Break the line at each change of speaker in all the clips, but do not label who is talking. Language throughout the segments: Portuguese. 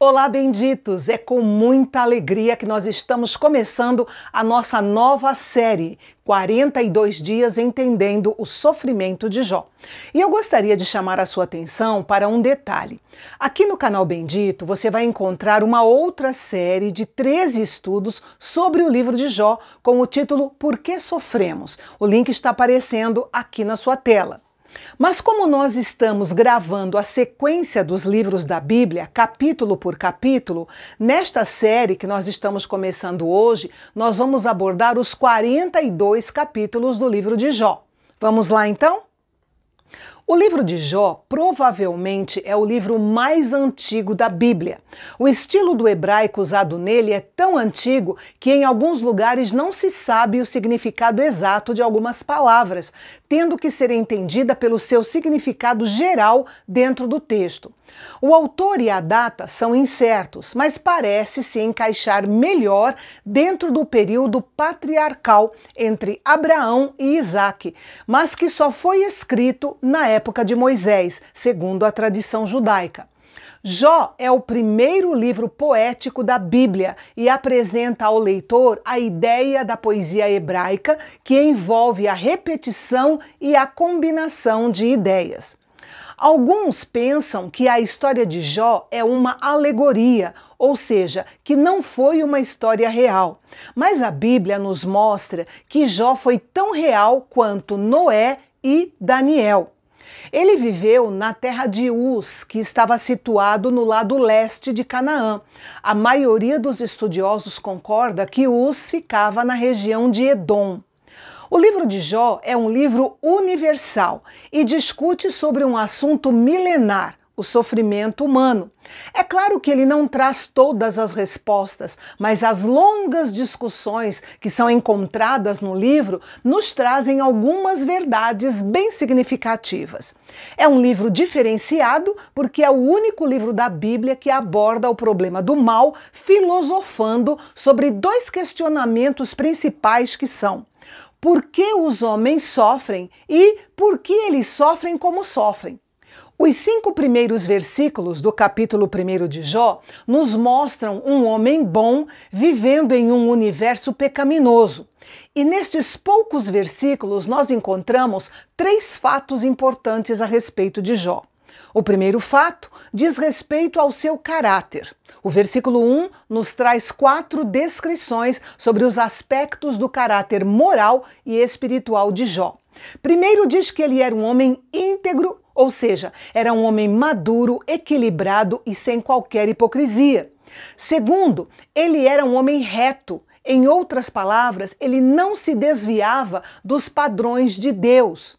Olá, benditos! É com muita alegria que nós estamos começando a nossa nova série, 42 dias entendendo o sofrimento de Jó. E eu gostaria de chamar a sua atenção para um detalhe. Aqui no canal Bendito você vai encontrar uma outra série de 13 estudos sobre o livro de Jó com o título Por que Sofremos? O link está aparecendo aqui na sua tela. Mas como nós estamos gravando a sequência dos livros da Bíblia, capítulo por capítulo, nesta série que nós estamos começando hoje, nós vamos abordar os 42 capítulos do livro de Jó. Vamos lá então? O livro de Jó provavelmente é o livro mais antigo da Bíblia. O estilo do hebraico usado nele é tão antigo que em alguns lugares não se sabe o significado exato de algumas palavras, tendo que ser entendida pelo seu significado geral dentro do texto. O autor e a data são incertos, mas parece se encaixar melhor dentro do período patriarcal entre Abraão e Isaque, mas que só foi escrito na época de Moisés, segundo a tradição judaica. Jó é o primeiro livro poético da Bíblia e apresenta ao leitor a ideia da poesia hebraica que envolve a repetição e a combinação de ideias. Alguns pensam que a história de Jó é uma alegoria, ou seja, que não foi uma história real. Mas a Bíblia nos mostra que Jó foi tão real quanto Noé e Daniel. Ele viveu na terra de Uz, que estava situado no lado leste de Canaã. A maioria dos estudiosos concorda que Uz ficava na região de Edom. O livro de Jó é um livro universal e discute sobre um assunto milenar, o sofrimento humano. É claro que ele não traz todas as respostas, mas as longas discussões que são encontradas no livro nos trazem algumas verdades bem significativas. É um livro diferenciado porque é o único livro da Bíblia que aborda o problema do mal, filosofando sobre dois questionamentos principais que são: por que os homens sofrem e por que eles sofrem como sofrem? Os 5 primeiros versículos do capítulo 1 de Jó nos mostram um homem bom vivendo em um universo pecaminoso. E nestes poucos versículos nós encontramos 3 fatos importantes a respeito de Jó. O primeiro fato diz respeito ao seu caráter. O versículo 1 nos traz 4 descrições sobre os aspectos do caráter moral e espiritual de Jó. Primeiro diz que ele era um homem íntegro, ou seja, era um homem maduro, equilibrado e sem qualquer hipocrisia. Segundo, ele era um homem reto. Em outras palavras, ele não se desviava dos padrões de Deus.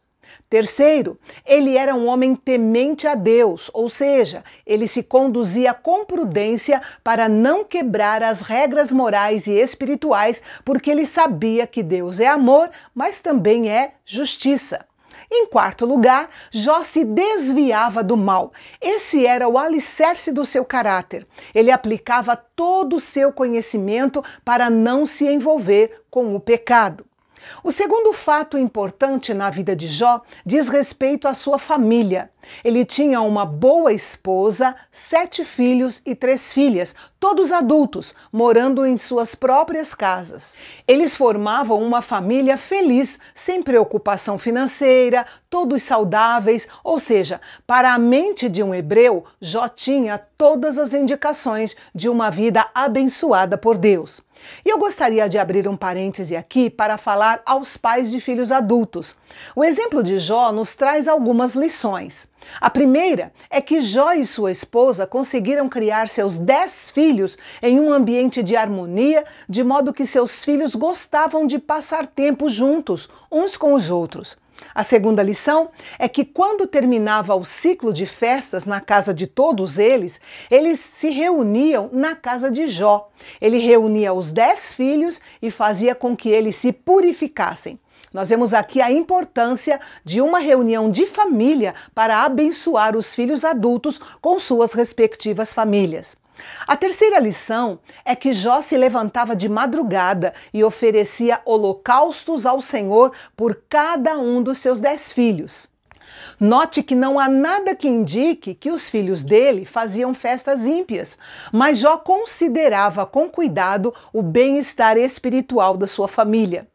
Terceiro, ele era um homem temente a Deus, ou seja, ele se conduzia com prudência para não quebrar as regras morais e espirituais, porque ele sabia que Deus é amor, mas também é justiça. Em quarto lugar, Jó se desviava do mal. Esse era o alicerce do seu caráter. Ele aplicava todo o seu conhecimento para não se envolver com o pecado. O segundo fato importante na vida de Jó diz respeito à sua família. Ele tinha uma boa esposa, 7 filhos e 3 filhas, todos adultos, morando em suas próprias casas. Eles formavam uma família feliz, sem preocupação financeira, todos saudáveis, ou seja, para a mente de um hebreu, Jó tinha todas as indicações de uma vida abençoada por Deus. E eu gostaria de abrir um parêntese aqui para falar aos pais de filhos adultos. O exemplo de Jó nos traz algumas lições. A primeira é que Jó e sua esposa conseguiram criar seus 10 filhos em um ambiente de harmonia, de modo que seus filhos gostavam de passar tempo juntos, uns com os outros. A segunda lição é que quando terminava o ciclo de festas na casa de todos eles se reuniam na casa de Jó. Ele reunia os 10 filhos e fazia com que eles se purificassem. Nós vemos aqui a importância de uma reunião de família para abençoar os filhos adultos com suas respectivas famílias. A terceira lição é que Jó se levantava de madrugada e oferecia holocaustos ao Senhor por cada um dos seus 10 filhos. Note que não há nada que indique que os filhos dele faziam festas ímpias, mas Jó considerava com cuidado o bem-estar espiritual da sua família.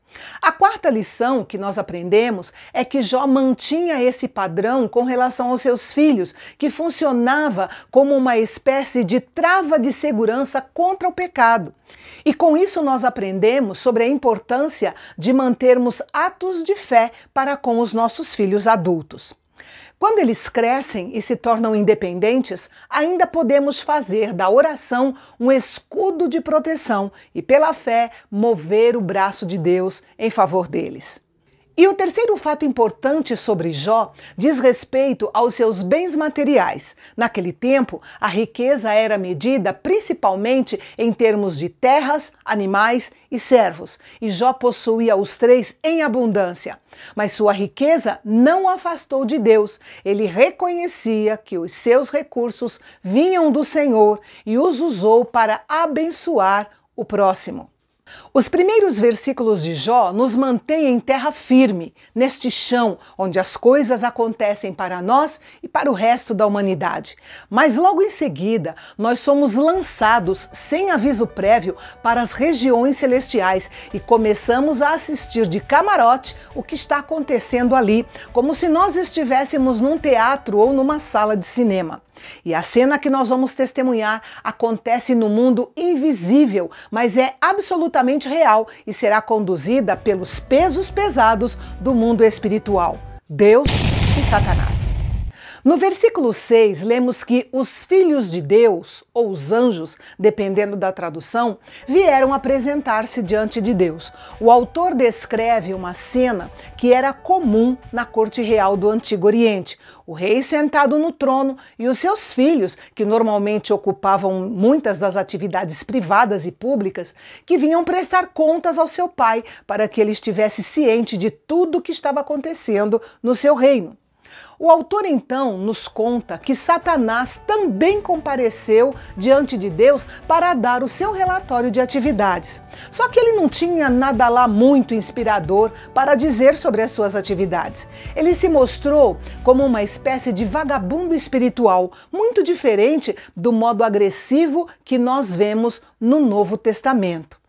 A quarta lição que nós aprendemos é que Jó mantinha esse padrão com relação aos seus filhos, que funcionava como uma espécie de trava de segurança contra o pecado. E com isso nós aprendemos sobre a importância de mantermos atos de fé para com os nossos filhos adultos. Quando eles crescem e se tornam independentes, ainda podemos fazer da oração um escudo de proteção e, pela fé, mover o braço de Deus em favor deles. E o terceiro fato importante sobre Jó diz respeito aos seus bens materiais. Naquele tempo, a riqueza era medida principalmente em termos de terras, animais e servos, e Jó possuía os três em abundância. Mas sua riqueza não o afastou de Deus. Ele reconhecia que os seus recursos vinham do Senhor e os usou para abençoar o próximo. Os primeiros versículos de Jó nos mantêm em terra firme, neste chão onde as coisas acontecem para nós e para o resto da humanidade. Mas logo em seguida, nós somos lançados sem aviso prévio para as regiões celestiais e começamos a assistir de camarote o que está acontecendo ali, como se nós estivéssemos num teatro ou numa sala de cinema. E a cena que nós vamos testemunhar acontece no mundo invisível, mas é absolutamente real e será conduzida pelos pesos pesados do mundo espiritual, Deus e Satanás. No versículo 6, lemos que os filhos de Deus, ou os anjos, dependendo da tradução, vieram apresentar-se diante de Deus. O autor descreve uma cena que era comum na corte real do Antigo Oriente. O rei sentado no trono e os seus filhos, que normalmente ocupavam muitas das atividades privadas e públicas, que vinham prestar contas ao seu pai para que ele estivesse ciente de tudo o que estava acontecendo no seu reino. O autor então nos conta que Satanás também compareceu diante de Deus para dar o seu relatório de atividades. Só que ele não tinha nada lá muito inspirador para dizer sobre as suas atividades. Ele se mostrou como uma espécie de vagabundo espiritual, muito diferente do modo agressivo que nós vemos no Novo Testamento.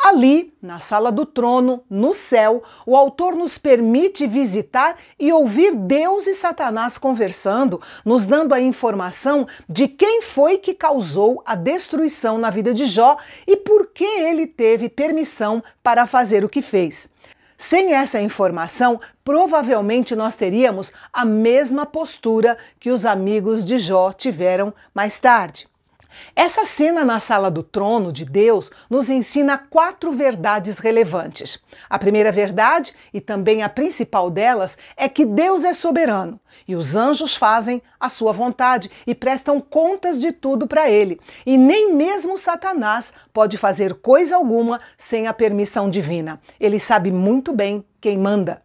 Ali, na sala do trono, no céu, o autor nos permite visitar e ouvir Deus e Satanás conversando, nos dando a informação de quem foi que causou a destruição na vida de Jó e por que ele teve permissão para fazer o que fez. Sem essa informação, provavelmente nós teríamos a mesma postura que os amigos de Jó tiveram mais tarde. Essa cena na sala do trono de Deus nos ensina 4 verdades relevantes. A primeira verdade, e também a principal delas, é que Deus é soberano e os anjos fazem a sua vontade e prestam contas de tudo para ele. E nem mesmo Satanás pode fazer coisa alguma sem a permissão divina. Ele sabe muito bem quem manda.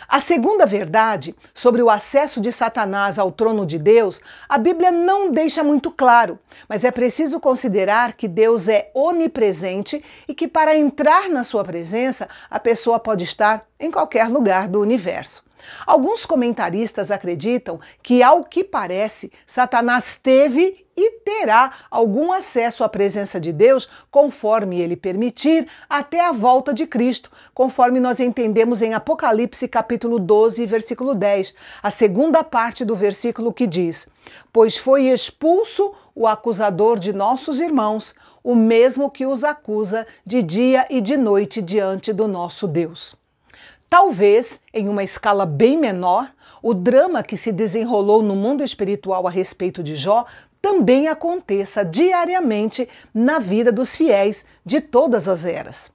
A segunda verdade, sobre o acesso de Satanás ao trono de Deus, a Bíblia não deixa muito claro, mas é preciso considerar que Deus é onipresente e que para entrar na sua presença, a pessoa pode estar em qualquer lugar do universo. Alguns comentaristas acreditam que, ao que parece, Satanás teve e terá algum acesso à presença de Deus conforme ele permitir até a volta de Cristo, conforme nós entendemos em Apocalipse capítulo 12, versículo 10, a segunda parte do versículo que diz: "Pois foi expulso o acusador de nossos irmãos, o mesmo que os acusa de dia e de noite diante do nosso Deus." Talvez, em uma escala bem menor, o drama que se desenrolou no mundo espiritual a respeito de Jó também aconteça diariamente na vida dos fiéis de todas as eras.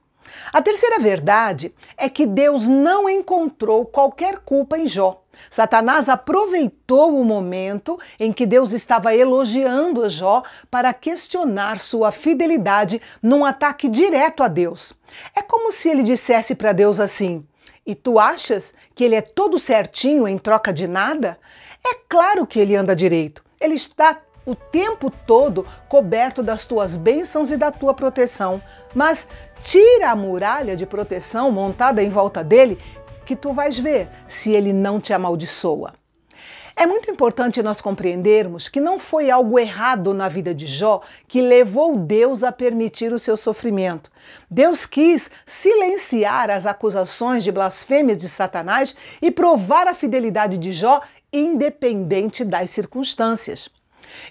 A terceira verdade é que Deus não encontrou qualquer culpa em Jó. Satanás aproveitou o momento em que Deus estava elogiando Jó para questionar sua fidelidade num ataque direto a Deus. É como se ele dissesse para Deus assim: "E tu achas que ele é todo certinho em troca de nada? É claro que ele anda direito. Ele está o tempo todo coberto das tuas bênçãos e da tua proteção. Mas tira a muralha de proteção montada em volta dele, que tu vais ver se ele não te amaldiçoa." É muito importante nós compreendermos que não foi algo errado na vida de Jó que levou Deus a permitir o seu sofrimento. Deus quis silenciar as acusações de blasfêmias de Satanás e provar a fidelidade de Jó independente das circunstâncias.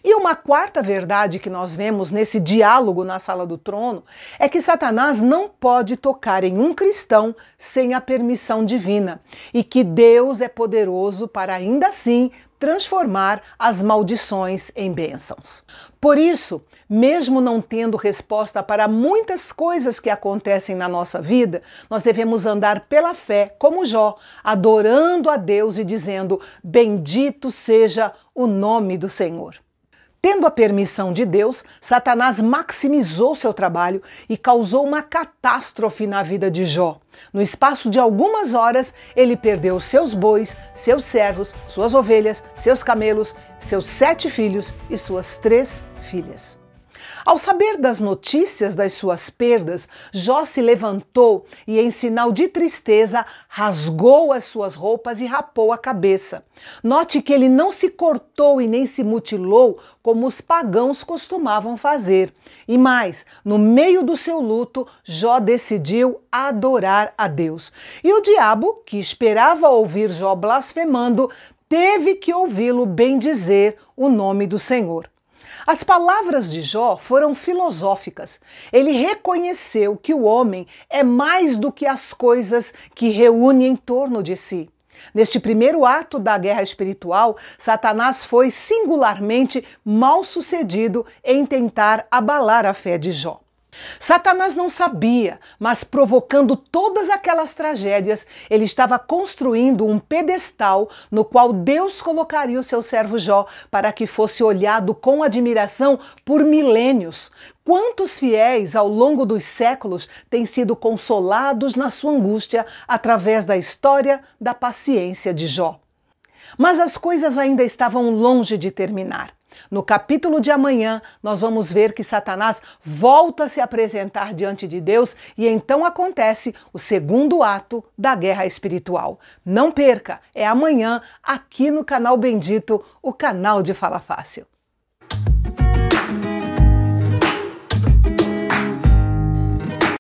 E uma quarta verdade que nós vemos nesse diálogo na sala do trono é que Satanás não pode tocar em um cristão sem a permissão divina e que Deus é poderoso para ainda assim transformar as maldições em bênçãos. Por isso, mesmo não tendo resposta para muitas coisas que acontecem na nossa vida, nós devemos andar pela fé, como Jó, adorando a Deus e dizendo: bendito seja o nome do Senhor. Tendo a permissão de Deus, Satanás maximizou seu trabalho e causou uma catástrofe na vida de Jó. No espaço de algumas horas, ele perdeu seus bois, seus servos, suas ovelhas, seus camelos, seus 7 filhos e suas 3 filhas. Ao saber das notícias das suas perdas, Jó se levantou e, em sinal de tristeza, rasgou as suas roupas e rapou a cabeça. Note que ele não se cortou e nem se mutilou como os pagãos costumavam fazer. E mais, no meio do seu luto, Jó decidiu adorar a Deus. E o diabo, que esperava ouvir Jó blasfemando, teve que ouvi-lo bendizer o nome do Senhor. As palavras de Jó foram filosóficas. Ele reconheceu que o homem é mais do que as coisas que reúne em torno de si. Neste primeiro ato da guerra espiritual, Satanás foi singularmente mal sucedido em tentar abalar a fé de Jó. Satanás não sabia, mas provocando todas aquelas tragédias, ele estava construindo um pedestal no qual Deus colocaria o seu servo Jó para que fosse olhado com admiração por milênios. Quantos fiéis ao longo dos séculos têm sido consolados na sua angústia através da história da paciência de Jó? Mas as coisas ainda estavam longe de terminar. No capítulo de amanhã, nós vamos ver que Satanás volta a se apresentar diante de Deus e então acontece o segundo ato da guerra espiritual. Não perca, é amanhã aqui no canal Bendito, o canal de Fala Fácil.